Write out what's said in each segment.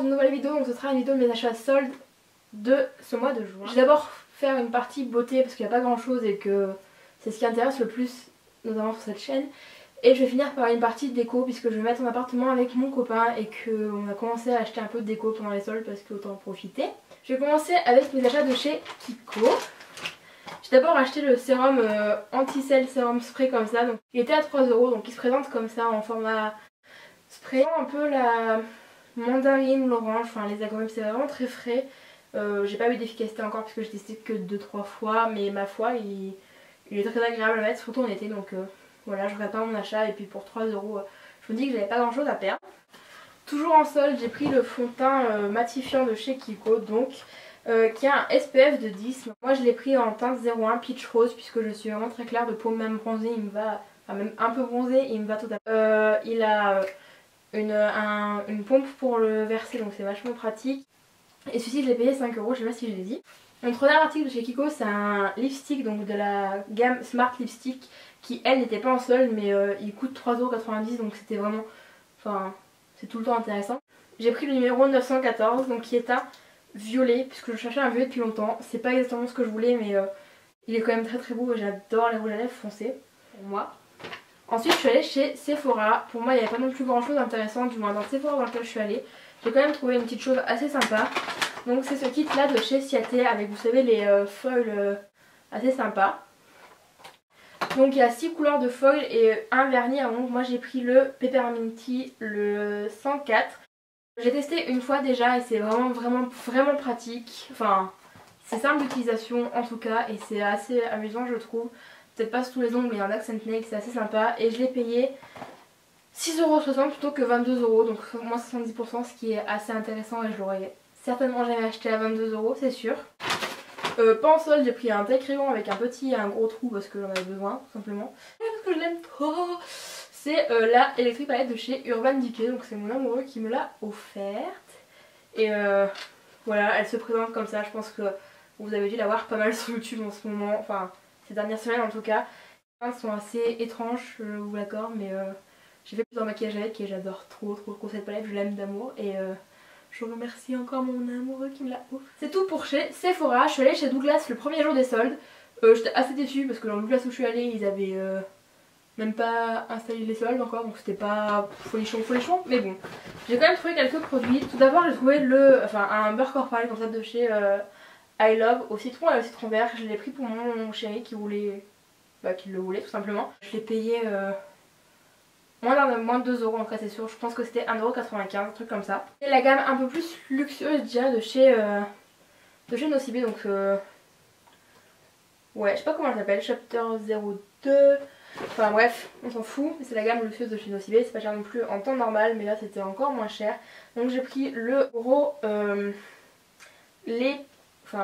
dans une nouvelle vidéo, donc ce sera une vidéo de mes achats soldes de ce mois de juin. Je vais d'abord faire une partie beauté parce qu'il n'y a pas grand chose et que c'est ce qui intéresse le plus, notamment sur cette chaîne. Et je vais finir par une partie de déco puisque je vais mettre en appartement avec mon copain et qu'on a commencé à acheter un peu de déco pendant les soldes parce qu'autant en profiter. Je vais commencer avec mes achats de chez Kiko. J'ai d'abord acheté le sérum anti-sel sérum spray comme ça, donc il était à 3 €, donc il se présente comme ça en format spray. Un peu la mandarine, l'orange, enfin les agrumes, c'est vraiment très frais. J'ai pas eu d'efficacité encore parce que j'ai testé que 2-3 fois, mais ma foi il est très agréable à mettre, surtout en été, donc voilà, je regrette pas mon achat. Et puis pour 3 €, je me dis que j'avais pas grand chose à perdre. Toujours en solde, j'ai pris le fond de teint matifiant de chez Kiko, donc qui a un SPF de 10. Moi je l'ai pris en teinte 01 Peach Rose puisque je suis vraiment très claire de peau, même bronzée, il me va, enfin même un peu bronzée, il me va totalement. Il a une pompe pour le verser, donc c'est vachement pratique. Et celui-ci je l'ai payé 5 €, je sais pas si je l'ai dit. Mon troisième article de chez Kiko, c'est un lipstick donc de la gamme Smart Lipstick qui elle n'était pas en solde, mais il coûte 3,90 €, donc c'était vraiment, enfin c'est tout le temps intéressant. J'ai pris le numéro 914, donc qui est un violet, puisque je cherchais un violet depuis longtemps. C'est pas exactement ce que je voulais, mais il est quand même très très beau et j'adore les rouges à lèvres foncés pour moi. Ensuite je suis allée chez Sephora. Pour moi il n'y avait pas non plus grand chose d'intéressant, du moins dans Sephora dans lequel je suis allée. J'ai quand même trouvé une petite chose assez sympa. Donc c'est ce kit là de chez Ciaté avec, vous savez, les foils assez sympas. Donc il y a 6 couleurs de foil et un vernis. Donc moi j'ai pris le Pepperminty, le 104. J'ai testé une fois déjà et c'est vraiment pratique. Enfin c'est simple d'utilisation en tout cas et c'est assez amusant je trouve. Peut-être pas sur tous les ongles mais il y a un accent nail, c'est assez sympa. Et je l'ai payé 6,60 € plutôt que 22 €, donc moins 70%, ce qui est assez intéressant et je l'aurais certainement jamais acheté à 22 € c'est sûr. Pas en solde, j'ai pris un taille crayon avec un petit et un gros trou parce que j'en avais besoin tout simplement. Et parce que je l'aime trop. C'est la Electric Palette de chez Urban Decay, donc c'est mon amoureux qui me l'a offerte. Et voilà, elle se présente comme ça, je pense que vous avez dû la voir pas mal sur YouTube en ce moment, enfin ces dernières semaines en tout cas. Les teintes sont assez étranges, je vous l'accorde, mais j'ai fait plusieurs maquillages avec et j'adore trop cette palette, je l'aime d'amour et je remercie encore mon amoureux qui me l'a offert. C'est tout pour chez Sephora. Je suis allée chez Douglas le premier jour des soldes. J'étais assez déçue parce que dans Douglas où je suis allée ils avaient même pas installé les soldes encore, donc c'était pas folichon, mais bon. J'ai quand même trouvé quelques produits. Tout d'abord j'ai trouvé un beurre corporel comme ça de chez I Love au citron et au citron vert. Je l'ai pris pour mon chéri qui voulait, qui le voulait tout simplement. Je l'ai payé moins de 2 € en cas c'est sûr, je pense que c'était 1,95 €, un truc comme ça. Et la gamme un peu plus luxueuse je dirais de chez Nocibé, donc ouais je sais pas comment elle s'appelle, Chapter 02, enfin bref on s'en fout, c'est la gamme luxueuse de chez Nocibé, c'est pas cher non plus en temps normal mais là c'était encore moins cher. Donc j'ai pris le gros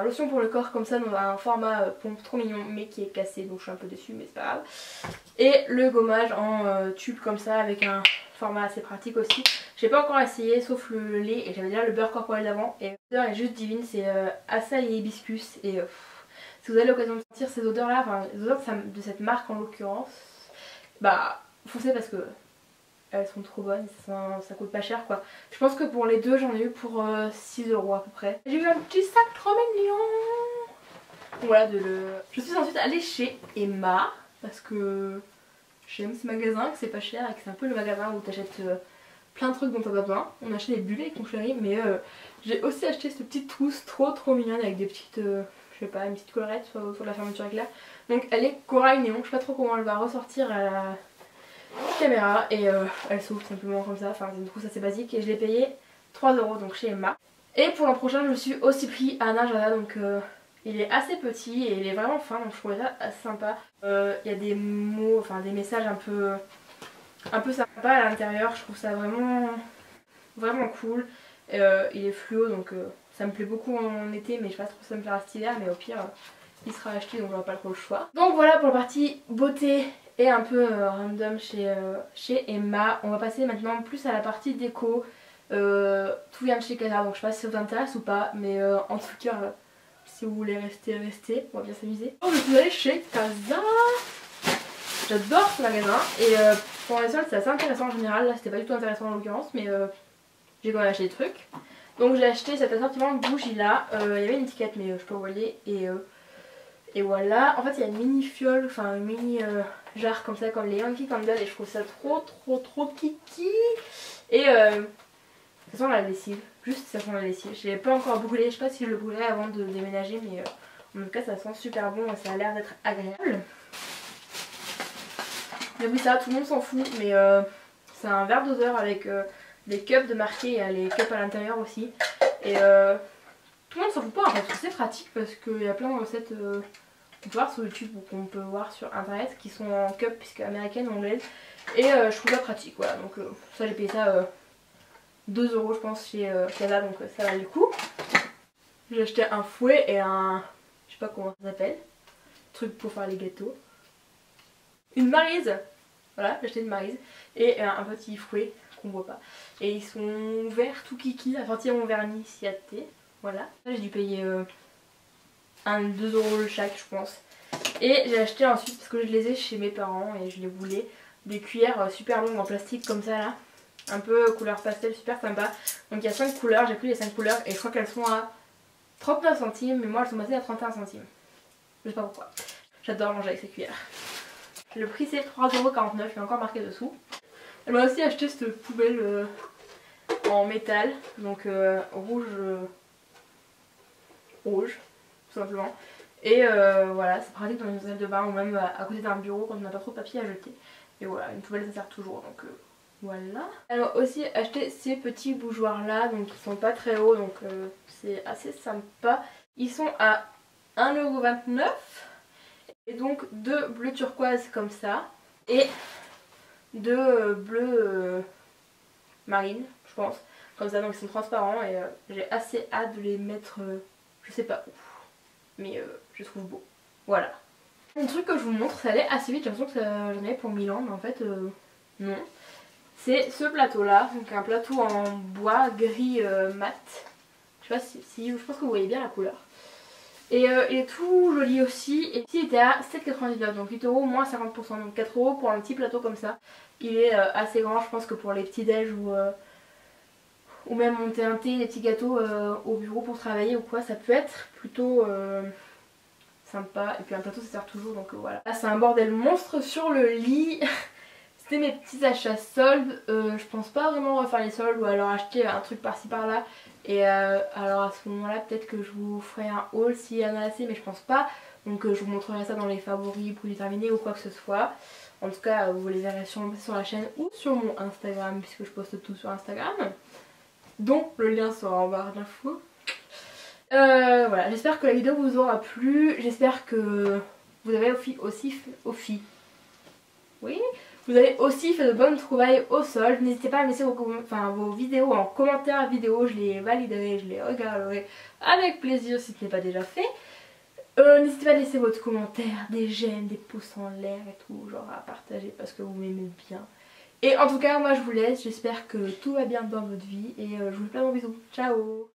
lotion pour le corps comme ça dans un format pompe trop mignon mais qui est cassé, donc je suis un peu déçue mais c'est pas grave. Et le gommage en tube comme ça avec un format assez pratique aussi. J'ai pas encore essayé sauf le lait et j'avais déjà le beurre corporel d'avant. Et l'odeur est juste divine, c'est acai et hibiscus. Et si vous avez l'occasion de sentir ces odeurs là, enfin les odeurs de cette marque en l'occurrence, foncez parce que elles sont trop bonnes, ça coûte pas cher quoi. Je pense que pour les deux j'en ai eu pour 6 € à peu près. J'ai eu un petit sac trop mignon. Voilà Je suis ensuite allée chez Emma parce que j'aime ce magasin, que c'est pas cher et que c'est un peu le magasin où t'achètes plein de trucs dont t'as pas besoin. On a acheté des bulles avec mon chéri, mais j'ai aussi acheté cette petite trousse trop mignonne avec des petites, je sais pas, une petite collerette sur la fermeture éclair. Donc elle est corail néon, je sais pas trop comment elle va ressortir à la caméra et elle s'ouvre simplement comme ça, enfin c'est une trousse assez basique et je l'ai payé 3 € donc chez Emma. Et pour l'an prochain je me suis aussi pris un agenda, donc il est assez petit et il est vraiment fin, donc je trouvais ça assez sympa. Il y a des mots, enfin des messages un peu sympas à l'intérieur, je trouve ça vraiment cool. Il est fluo donc ça me plaît beaucoup en été, mais je sais pas trop si ça me plaira cet hiver, mais au pire il sera acheté donc j'aurai pas trop le choix. Donc voilà pour la partie beauté et un peu random chez Emma. On va passer maintenant plus à la partie déco. Tout vient de chez Casa, donc je sais pas si ça vous intéresse ou pas, mais en tout cas si vous voulez rester, on va bien s'amuser. Oh, je suis allée chez Casa. J'adore ce magasin et pour les soldes c'est assez intéressant en général. Là c'était pas du tout intéressant en l'occurrence, mais j'ai quand même acheté des trucs. Donc j'ai acheté cet assortiment de bougies là, il y avait une étiquette mais je peux envoyer et voilà. En fait il y a une mini fiole, enfin une mini jarre comme ça comme les Yankee Candle et je trouve ça trop kiki. Et ça sent la lessive, juste ça sent la lessive. Je l'ai pas encore brûlé, je sais pas si je le brûlerai avant de déménager mais en tout cas ça sent super bon et ça a l'air d'être agréable. Mais oui ça tout le monde s'en fout mais c'est un verre doseur avec des cups de marqué, il y a les cups à l'intérieur aussi. Et tout le monde s'en fout pas en fait, c'est pratique parce qu'il y a plein de recettes qu'on peut voir sur YouTube ou qu'on peut voir sur internet qui sont en cup puisque américaine ou anglaise. Et je trouve ça pratique, voilà. Donc ça j'ai payé ça 2 € je pense chez Casa, donc ça valait le coup. J'ai acheté un fouet et un, je sais pas comment ça s'appelle, truc pour faire les gâteaux. Une maryse, voilà j'ai acheté une maryse et un petit fouet qu'on voit pas. Et ils sont verts tout kiki, assortis à mon vernis Ciaté, voilà. J'ai dû payer 2 € chaque je pense. Et j'ai acheté ensuite, parce que je les ai chez mes parents et je les voulais, des cuillères super longues en plastique comme ça là. Un peu couleur pastel, super sympa. Donc il y a 5 couleurs, j'ai pris les 5 couleurs et je crois qu'elles sont à 39 centimes. Mais moi elles sont passées à 31 centimes. Je sais pas pourquoi. J'adore manger avec ces cuillères. Le prix c'est 3,49 €, il est encore marqué dessous. Elle m'a aussi acheté cette poubelle en métal, donc rouge, tout simplement. Et voilà, c'est pratique dans une salle de bain ou même à côté d'un bureau quand on n'a pas trop de papier à jeter. Et voilà, une poubelle ça sert toujours, donc voilà. Elle m'a aussi acheté ces petits bougeoirs là, donc ils sont pas très hauts, donc c'est assez sympa. Ils sont à 1,29 €. Et donc 2 bleus turquoise comme ça. Et 2 bleus marine, je pense. Comme ça, donc ils sont transparents et j'ai assez hâte de les mettre, je sais pas où. Mais je trouve beau. Voilà. Un truc que je vous montre, ça allait assez vite, j'ai l'impression que j'en avais pour 1000 ans, mais en fait non. C'est ce plateau là, donc un plateau en bois gris mat. Je sais pas si je pense que vous voyez bien la couleur. Et il est tout joli aussi. Et ici il était à 7,99 €, donc 8 € moins 50%, donc 4 € pour un petit plateau comme ça. Il est assez grand, je pense que pour les petits déj ou même monter un thé, des petits gâteaux au bureau pour travailler ou quoi, ça peut être plutôt sympa. Et puis un plateau ça sert toujours, donc voilà. Là c'est un bordel monstre sur le lit. C'était mes petits achats soldes. Je pense pas vraiment refaire les soldes ou alors acheter un truc par-ci par-là. Et alors à ce moment là peut-être que je vous ferai un haul s'il y en a assez, mais je pense pas. Donc je vous montrerai ça dans les favoris pour les terminer ou quoi que ce soit. En tout cas vous les verrez sûrement sur la chaîne ou sur mon Instagram puisque je poste tout sur Instagram. Donc le lien sera en barre d'infos. Voilà, j'espère que la vidéo vous aura plu. J'espère que vous avez vous avez aussi fait de bonnes trouvailles au sol. N'hésitez pas à me laisser vos vidéos en commentaire vidéo. Je les validerai, je les regarderai avec plaisir si ce n'est pas déjà fait. N'hésitez pas à laisser votre commentaire, des j'aime, des pouces en l'air et tout, genre à partager parce que vous m'aimez bien. Et en tout cas, moi je vous laisse. J'espère que tout va bien dans votre vie et je vous fais plein de bisous. Ciao!